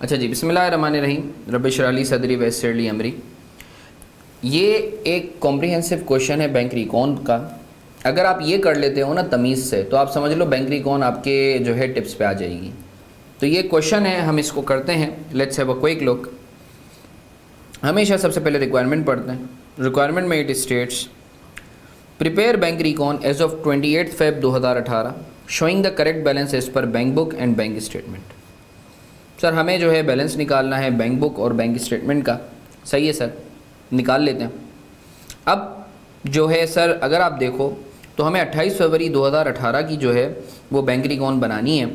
अच्छा जी, बिस्मिल्लाहिर्रहमानिर्रहीम। रब्बि इश्रह ली सदरी वयस्सिर ली अमरी। ये एक कॉम्प्रिहेंसिव क्वेश्चन है बैंक रिकॉन का। अगर आप ये कर लेते हो ना तमीज़ से, तो आप समझ लो बैंक रिकॉन आपके जो है टिप्स पे आ जाएगी। तो ये क्वेश्चन है, हम इसको करते हैं। Let's have a quick look. हमेशा सबसे पहले रिक्वायरमेंट पढ़ते हैं। रिक्वायरमेंट में it states prepare bank recon as of 28 Feb 2018 showing the correct balance as per bank book and bank statement. Sir हमें जो है बैलेंस निकालना है बैंक बुक और बैंक स्टेटमेंट का। सही है सर, निकाल लेते हैं। अब जो है सर, अगर आप देखो तो हमें 28 फरवरी 2018 की जो है वो बैंक रिकॉन बनानी है।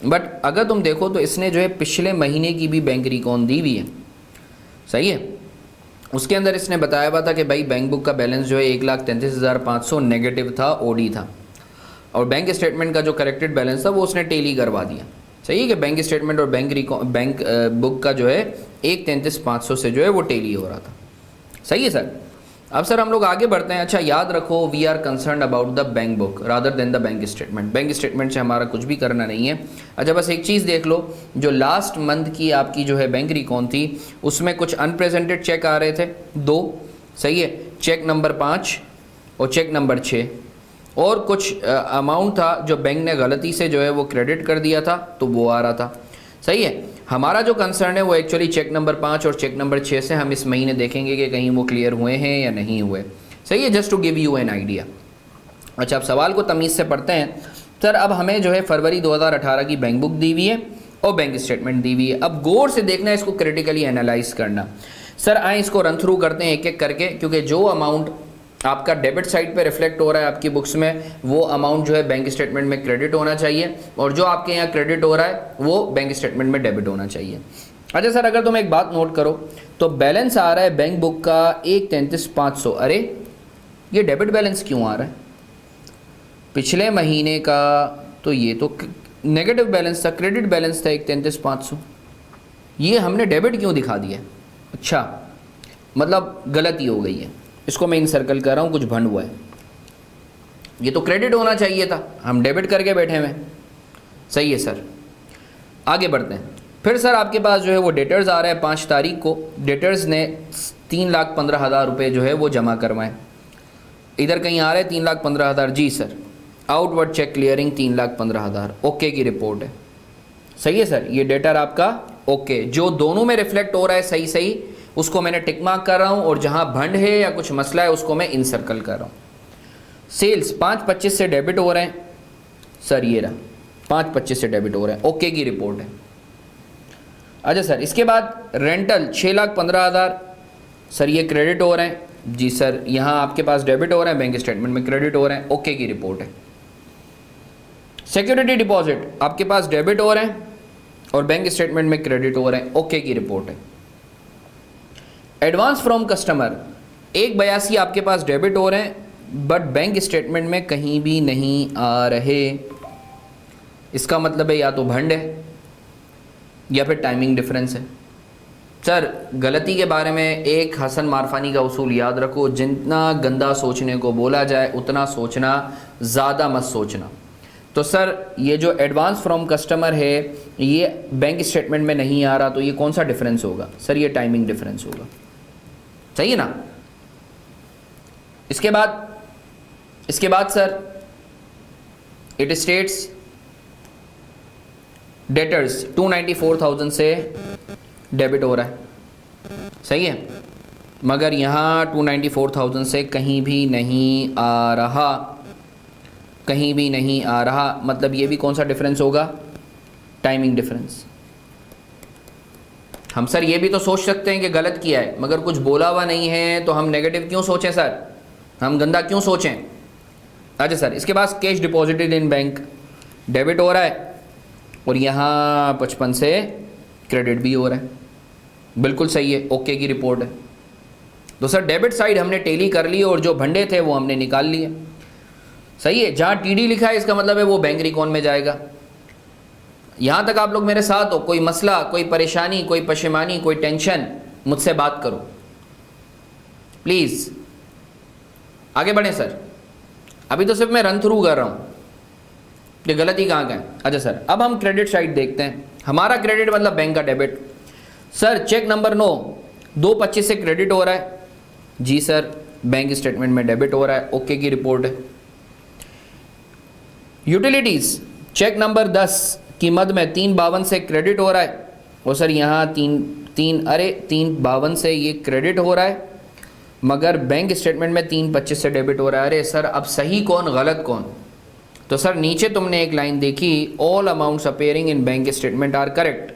बट अगर तुम देखो तो इसने जो है पिछले महीने की भी बैंक रिकॉन दी हुई है। सही है, उसके अंदर इसने बताया हुआ था कि भाई बैंक बुक का बैलेंस जो है 1,33,500 नेगेटिव था, ओडी था, और बैंक स्टेटमेंट का जो करेक्टेड बैलेंस था वो उसने टेली करवा दिया। सही है कि बैंक स्टेटमेंट और बैंक बुक का जो है 1,33,500 से जो है वो टेली हो रहा था। सही है सर। अब सर हम लोग आगे बढ़ते हैं। अच्छा याद रखो, we are concern about the bank book rather than the bank statement. Bank statement से हमारा कुछ भी करना नहीं है। अच्छा बस एक चीज़ देख लो, जो लास्ट मंथ की आपकी जो है बैंक रिकॉन थी उसमें कुछ अनप्रेजेंटेड चेक आ रहे थे 2। सही है, चेक नंबर 5 और चेक नंबर 6, और कुछ अमाउंट था जो बैंक ने गलती से जो है वो क्रेडिट कर दिया था, तो वो आ रहा था। सही है, हमारा जो कंसर्न है वो एक्चुअली चेक नंबर 5 और चेक नंबर 6 से हम इस महीने देखेंगे कि कहीं वो क्लियर हुए हैं या नहीं हुए। सही है, just to give you an idea. अच्छा अब सवाल को तमीज़ से पढ़ते हैं। सर अब हमें जो है फरवरी 2018 की बैंक बुक दी हुई है और बैंक स्टेटमेंट दी हुई है। अब गौर से देखना है, इसको क्रिटिकली एनालाइज करना। सर आए इसको रन थ्रू करते हैं एक एक करके, क्योंकि जो अमाउंट आपका डेबिट साइड पे रिफ्लेक्ट हो रहा है आपकी बुक्स में, वो अमाउंट जो है बैंक स्टेटमेंट में क्रेडिट होना चाहिए, और जो आपके यहाँ क्रेडिट हो रहा है वो बैंक स्टेटमेंट में डेबिट होना चाहिए। अच्छा सर अगर तुम एक बात नोट करो तो बैलेंस आ रहा है बैंक बुक का 1,33,500। अरे ये डेबिट बैलेंस क्यों आ रहा है? पिछले महीने का तो ये तो नेगेटिव बैलेंस था, क्रेडिट बैलेंस था 1,33,500। ये हमने डेबिट क्यों दिखा दिया? अच्छा मतलब गलती हो गई है। इसको मैं इन सर्कल कर रहा हूँ, कुछ भंड हुआ है। ये तो क्रेडिट होना चाहिए था, हम डेबिट करके बैठे हुए। सही है सर, आगे बढ़ते हैं। फिर सर आपके पास जो है वो डेटर्स आ रहा है 5 तारीख को। डेटर्स ने 3,15,000 रुपये जो है वो जमा करवाएं। इधर कहीं आ रहा है 3,15,000। जी sir, outward cheque clearing 3,15,000, okay की रिपोर्ट है। सही है सर, ये डेटर आपका ओके, जो दोनों में रिफ्लेक्ट हो रहा है सही सही, उसको मैंने टिक मार्क कर रहा हूँ, और जहाँ भंड है या कुछ मसला है उसको मैं इन सर्कल कर रहा हूँ। सेल्स 5,25 से डेबिट हो रहे हैं सर, ये रहा 5,25 से डेबिट हो रहे हैं, ओके की रिपोर्ट है। अच्छा सर इसके बाद रेंटल 6,15,000 सर, ये क्रेडिट हो रहे हैं। जी सर, यहाँ आपके पास डेबिट हो रहे हैं, बैंक स्टेटमेंट में क्रेडिट हो रहे हैं, ओके की रिपोर्ट है। सिक्योरिटी डिपॉजिट आपके पास डेबिट हो रहे हैं और बैंक स्टेटमेंट में क्रेडिट हो रहे हैं, ओके की रिपोर्ट है। एडवांस फ्रॉम कस्टमर 1,82 आपके पास डेबिट हो रहे हैं, बट बैंक स्टेटमेंट में कहीं भी नहीं आ रहे। इसका मतलब है या तो भंड है या फिर टाइमिंग डिफरेंस है। सर गलती के बारे में एक हसन मारफानी का उसूल याद रखो, जितना गंदा सोचने को बोला जाए उतना सोचना, ज़्यादा मत सोचना। तो सर ये जो एडवांस फ्रॉम कस्टमर है ये बैंक स्टेटमेंट में नहीं आ रहा, तो ये कौन सा डिफरेंस होगा? सर ये टाइमिंग डिफरेंस होगा। सही है ना। इसके बाद सर इट स्टेट्स डेटर्स 294,000 से डेबिट हो रहा है। सही है, मगर यहाँ 294,000 से कहीं भी नहीं आ रहा, कहीं भी नहीं आ रहा। मतलब ये भी कौन सा डिफरेंस होगा? Timing difference. हम सर ये भी तो सोच सकते हैं कि गलत किया है, मगर कुछ बोला हुआ नहीं है तो हम नेगेटिव क्यों सोचें सर, हम गंदा क्यों सोचें? अच्छा सर इसके बाद cash deposited in bank debit हो रहा है, और यहाँ 55 से क्रेडिट भी हो रहा है, बिल्कुल सही है, ओके की रिपोर्ट है। तो सर डेबिट साइड हमने टेली कर ली और जो भंडे थे वो हमने निकाल लिए। सही है, जहाँ टीडी लिखा है इसका मतलब है वो बैंक रिकॉन में जाएगा। यहाँ तक आप लोग मेरे साथ हो? कोई मसला, कोई परेशानी, कोई पशेमानी, कोई टेंशन, मुझसे बात करो प्लीज़। आगे बढ़ें सर, अभी तो सिर्फ मैं रन थ्रू कर रहा हूँ कि गलती कहाँ का है। अच्छा सर अब हम क्रेडिट साइड देखते हैं। हमारा क्रेडिट मतलब बैंक का डेबिट। सर चेक नंबर 9 2/25 से क्रेडिट हो रहा है, जी सर बैंक स्टेटमेंट में डेबिट हो रहा है, ओके की रिपोर्ट है। यूटिलिटीज़ चेक नंबर 10 की मद में 3/52 से क्रेडिट हो रहा है, और सर यहाँ 3/52 से ये क्रेडिट हो रहा है, मगर बैंक स्टेटमेंट में 3/25 से डेबिट हो रहा है। अरे सर अब सही कौन गलत कौन? तो सर नीचे तुमने एक लाइन देखी, all amounts appearing in bank statement are correct.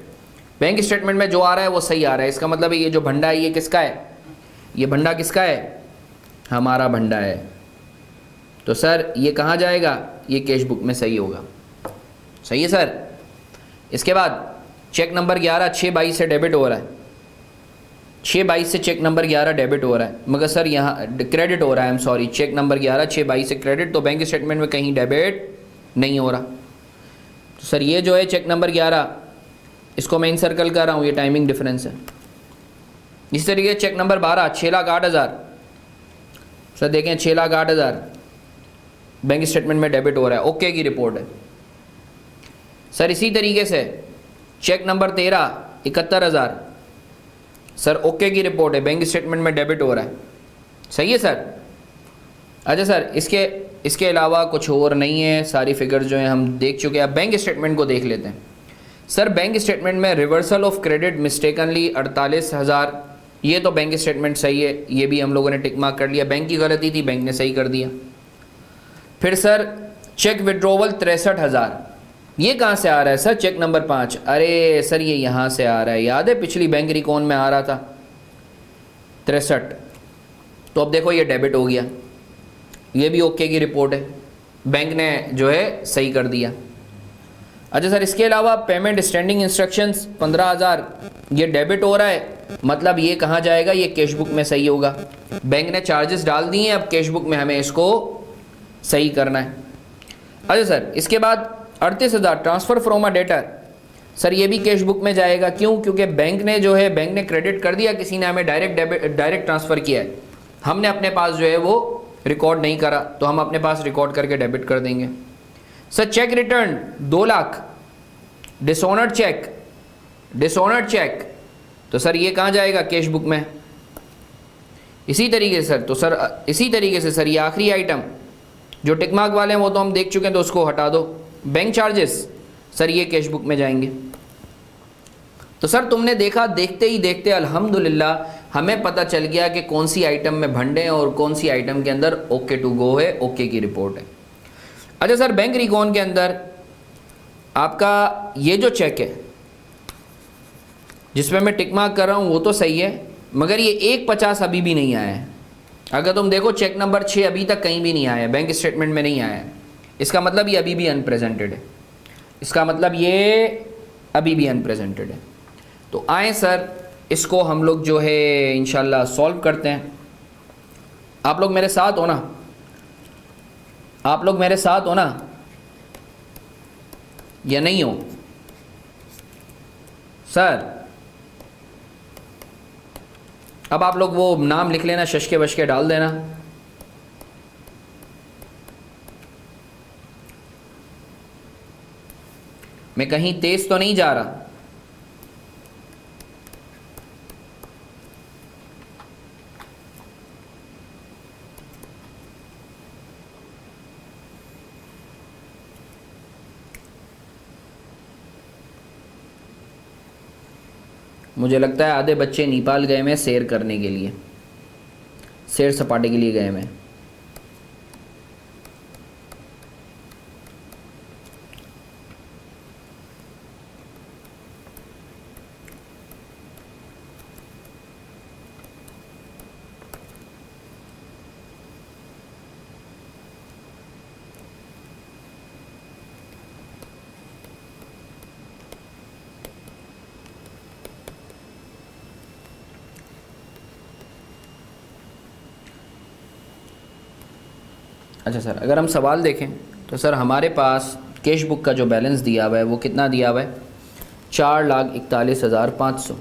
Bank statement में जो आ रहा है वो सही आ रहा है, इसका मतलब ये जो भंडा है ये किसका है? ये भंडा किसका है? हमारा भंडा है। तो सर ये कहाँ जाएगा? ये कैश बुक में सही होगा। सही है सर। इसके बाद चेक नंबर 11 6/22 से डेबिट हो रहा है, 6/22 से चेक नंबर 11 डेबिट हो रहा है, मगर सर यहाँ क्रेडिट हो रहा है, I am sorry, cheque number 11 6/22 से क्रेडिट, तो बैंक स्टेटमेंट में कहीं डेबिट नहीं हो रहा। तो सर ये जो है चेक नंबर 11, इसको मैं इन सर्कल कर रहा हूँ, ये टाइमिंग डिफरेंस है। इस तरीके चेक नंबर 12 6,08,000, सर देखें 6,08,000 बैंक स्टेटमेंट में डेबिट हो रहा है, ओके की रिपोर्ट है। सर इसी तरीके से चेक नंबर 13 71,000, सर ओके की रिपोर्ट है, बैंक स्टेटमेंट में डेबिट हो रहा है। सही है सर। अच्छा सर इसके अलावा कुछ और नहीं है, सारी फिगर जो है हम देख चुके हैं। अब बैंक स्टेटमेंट को देख लेते हैं। सर बैंक स्टेटमेंट में रिवर्सल ऑफ क्रेडिट मिस्टेकनली 48,000, ये तो बैंक स्टेटमेंट सही है, ये भी हम लोगों ने टिक मार्क कर लिया, बैंक की गलती थी, बैंक ने सही कर दिया। फिर सर चेक विड्रॉवल 63,000, ये कहाँ से आ रहा है सर? चेक नंबर 5, अरे सर ये यहाँ से आ रहा है, याद है पिछली बैंक रिकॉन में आ रहा था 63, तो अब देखो ये डेबिट हो गया, ये भी ओके की रिपोर्ट है, बैंक ने जो है सही कर दिया। अच्छा सर इसके अलावा पेमेंट स्टैंडिंग इंस्ट्रक्शंस 15,000, ये डेबिट हो रहा है, मतलब ये कहाँ जाएगा? ये कैश बुक में सही होगा। बैंक ने चार्जेस डाल दिए हैं, अब कैश बुक में हमें इसको सही करना है। अच्छा सर इसके बाद 38,000 transfer from a debtor, sir ये भी कैश बुक में जाएगा। क्यों? क्योंकि बैंक ने जो है बैंक ने क्रेडिट कर दिया, किसी ने हमें डायरेक्ट ट्रांसफ़र किया है, हमने अपने पास जो है वो रिकॉर्ड नहीं करा, तो हम अपने पास रिकॉर्ड करके डेबिट कर देंगे। Sir cheque return 2 lakh, dishonoured cheque, तो सर ये कहाँ जाएगा? कैश बुक में। इसी तरीके से सर ये आखिरी आइटम जो टिक मार्क वाले हैं वो तो हम देख चुके हैं, तो उसको हटा दो। बैंक चार्जेस, सर ये कैश बुक में जाएंगे। तो सर तुमने देखा, देखते ही देखते अल्हम्दुलिल्लाह हमें पता चल गया कि कौन सी आइटम में भंडे हैं और कौन सी आइटम के अंदर ओके टू गो है, ओके की रिपोर्ट है। अच्छा सर बैंक रिकॉन के अंदर आपका ये जो चेक है जिसमें मैं टिक मार्क कर रहा हूँ वो तो सही है, मगर ये 1/50 अभी भी नहीं आया है। अगर तुम देखो चेक नंबर 6 अभी तक कहीं भी नहीं आया है, बैंक स्टेटमेंट में नहीं आया है, इसका मतलब ये अभी भी अनप्रेजेंटेड है, इसका मतलब ये अभी भी अनप्रेजेंटेड है। तो आए सर इसको हम लोग जो है इंशाल्लाह सॉल्व करते हैं। आप लोग मेरे साथ हो ना? आप लोग मेरे साथ हो ना या नहीं हो? सर अब आप लोग वो नाम लिख लेना, शशके वशके डाल देना। मैं कहीं तेज तो नहीं जा रहा? मुझे लगता है आधे बच्चे नेपाल गए में सैर करने के लिए, सैर सपाटे के लिए गए में। अच्छा सर अगर हम सवाल देखें तो सर हमारे पास कैश बुक का जो बैलेंस दिया हुआ है वो कितना दिया हुआ है? 4,41,500,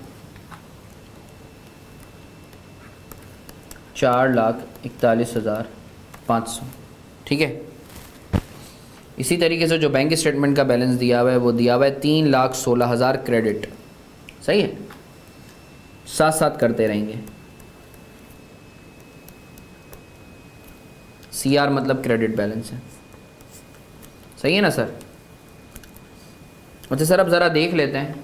4,41,500, ठीक है। इसी तरीके से जो बैंक स्टेटमेंट का बैलेंस दिया हुआ है वो दिया हुआ है 3,16,000 क्रेडिट। सही है, साथ साथ करते रहेंगे। CR मतलब क्रेडिट बैलेंस है। सही है ना सर? अच्छा सर, अब ज़रा देख लेते हैं,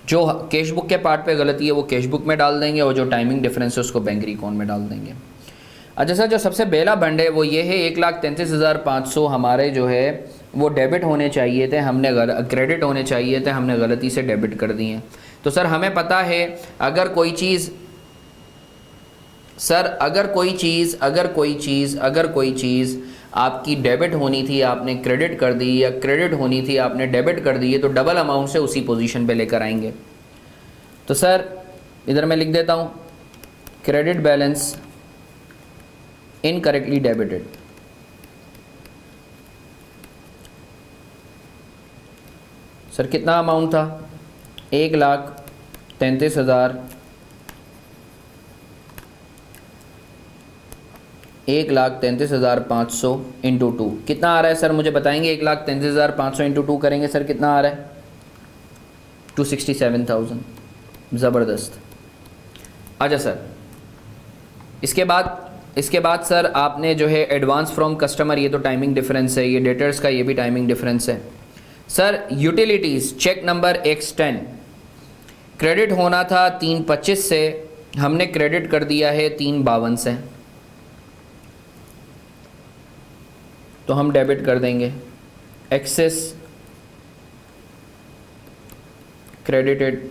जो कैश बुक के पार्ट पे गलती है वो कैश बुक में डाल देंगे और जो टाइमिंग डिफरेंस है उसको बैंक रिकॉन में डाल देंगे। अच्छा सर, जो सबसे पहला बंड है वो ये है 1,33,500 हमारे जो है वो डेबिट होने चाहिए थे, हमने क्रेडिट होने चाहिए थे, हमने गलती से डेबिट कर दिए। तो सर हमें पता है अगर कोई चीज़ आपकी डेबिट होनी थी आपने क्रेडिट कर दी, या क्रेडिट होनी थी आपने डेबिट कर दी है, तो डबल अमाउंट से उसी पोजीशन पे लेकर आएंगे। तो सर इधर मैं लिख देता हूँ credit balance incorrectly debited. Sir कितना अमाउंट था? 1,33,000 1,33,500 इंटू 2 कितना आ रहा है सर? मुझे बताएंगे। 1,33,500 इंटू 2 करेंगे सर, कितना आ रहा है? 267,000। ज़बरदस्त। अच्छा सर, इसके बाद सर आपने जो है एडवांस फ्रॉम कस्टमर, ये तो टाइमिंग डिफरेंस है, ये डेटर्स का ये भी टाइमिंग डिफरेंस है। Sir utilities cheque number X10 credit होना था 325 से, हमने क्रेडिट कर दिया है 352 से, तो हम डेबिट कर देंगे। Access credited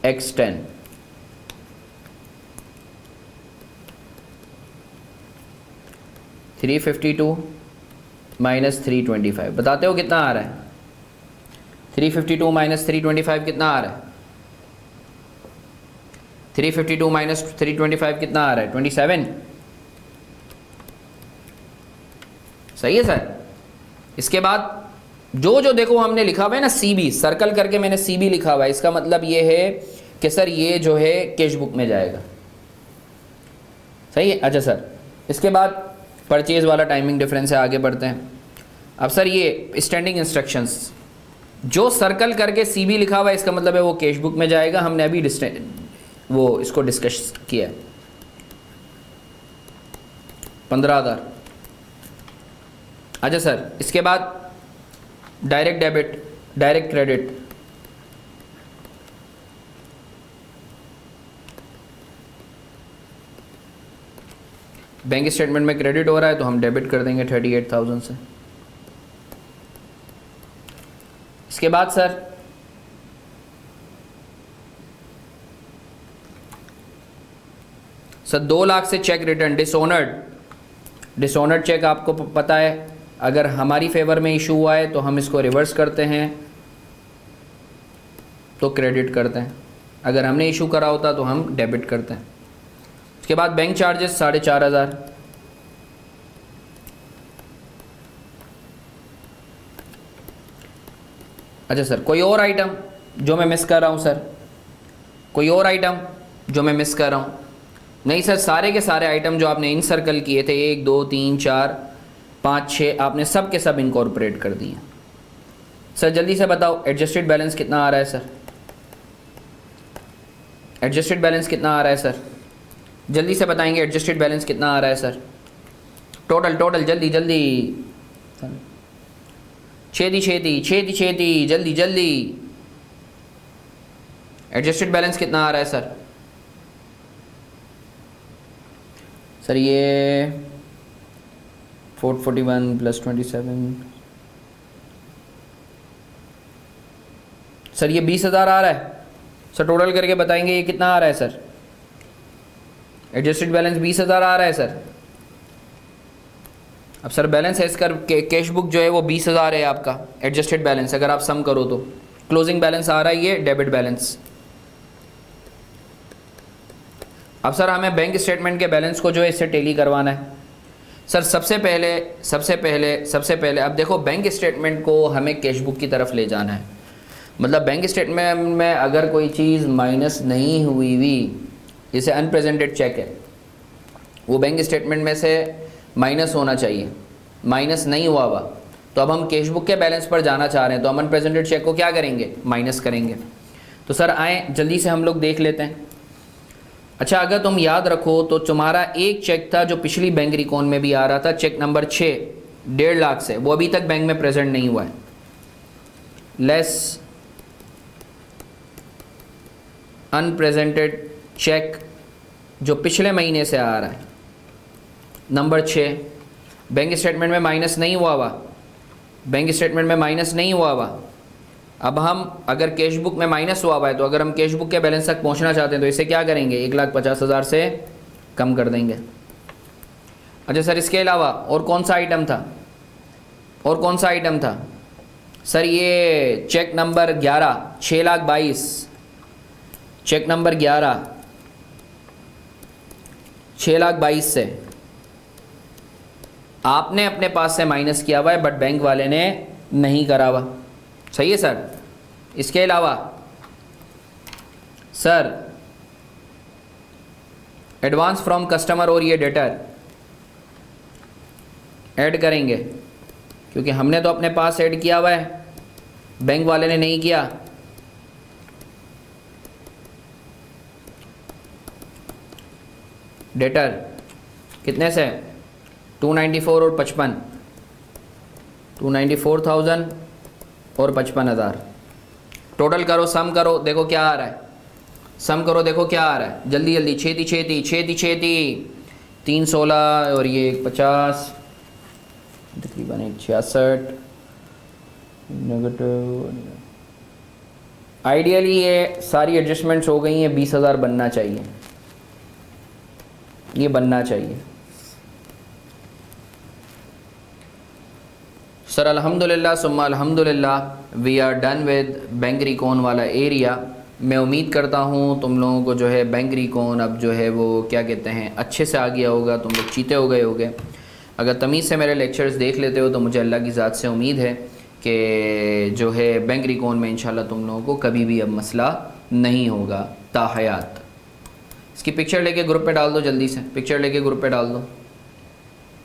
X10। $352 माइनस 325 बताते हो कितना आ रहा है? 352 माइनस 325 कितना आ रहा है? 352 माइनस 325 कितना आ रहा है? 27। सही है सर। इसके बाद जो देखो हमने लिखा हुआ है ना CB, सर्कल करके मैंने CB लिखा हुआ है, इसका मतलब ये है कि सर ये जो है कैश बुक में जाएगा। सही है। अच्छा सर, इसके बाद परचेज़ वाला टाइमिंग डिफरेंस है, आगे बढ़ते हैं। अब सर ये स्टैंडिंग इंस्ट्रक्शंस, जो सर्कल करके CB लिखा हुआ है इसका मतलब है वो कैश बुक में जाएगा। हमने अभी वो इसको डिस्कस किया है। 15,000। अच्छा सर, इसके बाद direct debit, direct credit, bank statement में क्रेडिट हो रहा है तो हम डेबिट कर देंगे 38,000 से। इसके बाद सर 2 लाख से चेक रिटर्न डिसऑनर्ड चेक आपको पता है, अगर हमारी फेवर में इशू हुआ है तो हम इसको रिवर्स करते हैं तो क्रेडिट करते हैं, अगर हमने इशू करा होता तो हम डेबिट करते हैं। उसके बाद बैंक चार्जेस 4,500। अच्छा सर, कोई और आइटम जो मैं मिस कर रहा हूँ सर? कोई और आइटम जो मैं मिस कर रहा हूँ? नहीं सर, सारे के सारे आइटम जो आपने इन सर्कल किए थे 1 2 3 4 5 6 आपने सब के सब इनकॉर्पोरेट कर दिए। सर जल्दी से बताओ एडजस्टेड बैलेंस कितना आ रहा है सर? एडजस्टेड बैलेंस कितना आ रहा है सर? जल्दी से बताएंगे एडजस्टेड बैलेंस कितना आ रहा है सर? टोटल जल्दी छेती जल्दी। एडजस्टेड बैलेंस कितना आ रहा है सर? सर ये 441 प्लस 27, सर ये 20,000 आ रहा है सर। टोटल करके बताएंगे ये कितना आ रहा है सर? एडजस्टेड बैलेंस 20,000 आ रहा है सर। अब सर बैलेंस है इसका कैश बुक जो है वो 20,000 है आपका एडजस्टेड बैलेंस, अगर आप सम करो तो क्लोजिंग बैलेंस आ रहा है ये डेबिट बैलेंस। अब सर हमें बैंक स्टेटमेंट के बैलेंस को जो है इससे टैली करवाना है। सर सबसे पहले अब देखो बैंक स्टेटमेंट को हमें कैश बुक की तरफ ले जाना है, मतलब बैंक स्टेटमेंट में अगर कोई चीज़ माइनस नहीं हुई, जैसे अनप्रेजेंटेड चेक है वो बैंक स्टेटमेंट में से माइनस होना चाहिए। माइनस नहीं हुआ हुआ, तो अब हम कैश बुक के बैलेंस पर जाना चाह रहे हैं, तो हम अनप्रेजेंटेड चेक को क्या करेंगे, माइनस करेंगे। तो सर आए जल्दी से हम लोग देख लेते हैं। अच्छा, अगर तुम याद रखो तो तुम्हारा एक चेक था जो पिछली बैंक रिकॉन में भी आ रहा था, चेक नंबर 6 1.5 लाख से, वो अभी तक बैंक में प्रेजेंट नहीं हुआ है। लेस अनप्रेजेंटेड चेक जो पिछले महीने से आ रहा है, नंबर 6, बैंक स्टेटमेंट में माइनस नहीं हुआ हुआ, बैंक स्टेटमेंट में माइनस नहीं हुआ हुआ। अब हम अगर कैश बुक में माइनस हुआ हुआ है, तो अगर हम कैश बुक के बैलेंस तक पहुंचना चाहते हैं तो इसे क्या करेंगे, 1,50,000 से कम कर देंगे। अच्छा सर, इसके अलावा और कौन सा आइटम था, और कौन सा आइटम था सर? ये चेक नंबर 11 6,22,000, चेक नंबर 11 6,22,000 से आपने अपने पास से माइनस किया हुआ है, बट बैंक वाले ने नहीं करा हुआ। सही है सर। इसके अलावा सर एडवांस फ्रॉम कस्टमर और ये डेटर ऐड करेंगे, क्योंकि हमने तो अपने पास ऐड किया हुआ है, बैंक वाले ने नहीं किया। डेटर कितने से, 294 और 55, 294,000 और 55,000। टोटल करो, सम करो, देखो क्या आ रहा है, सम करो देखो क्या आ रहा है, जल्दी जल्दी, छेती छेती छेती छेती। 316 और ये 50, तकरीबन 66 नेगेटिव। आइडियली ये सारी एडजस्टमेंट्स हो गई हैं, 20,000 बनना चाहिए, ये बनना चाहिए। सर अल्हम्दुलिल्लाह सुम्मा अल्हम्दुलिल्लाह we are done with bank recon वाला एरिया। मैं उम्मीद करता हूँ तुम लोगों को जो है बैंक रिकॉन अब जो है वो क्या कहते हैं अच्छे से आ गया होगा, तुम लोग चीते हो गए होगे। अगर तमीज़ से मेरे लेक्चर्स देख लेते हो तो मुझे अल्लाह की ज़ात से उम्मीद है कि जो है बैंक रिकॉन में इंशाल्लाह तुम लोगों को कभी भी अब मसला नहीं होगा ताहयात। इसकी पिक्चर लेके ग्रुप पे डाल दो, जल्दी से पिक्चर लेके ग्रुप पे डाल दो।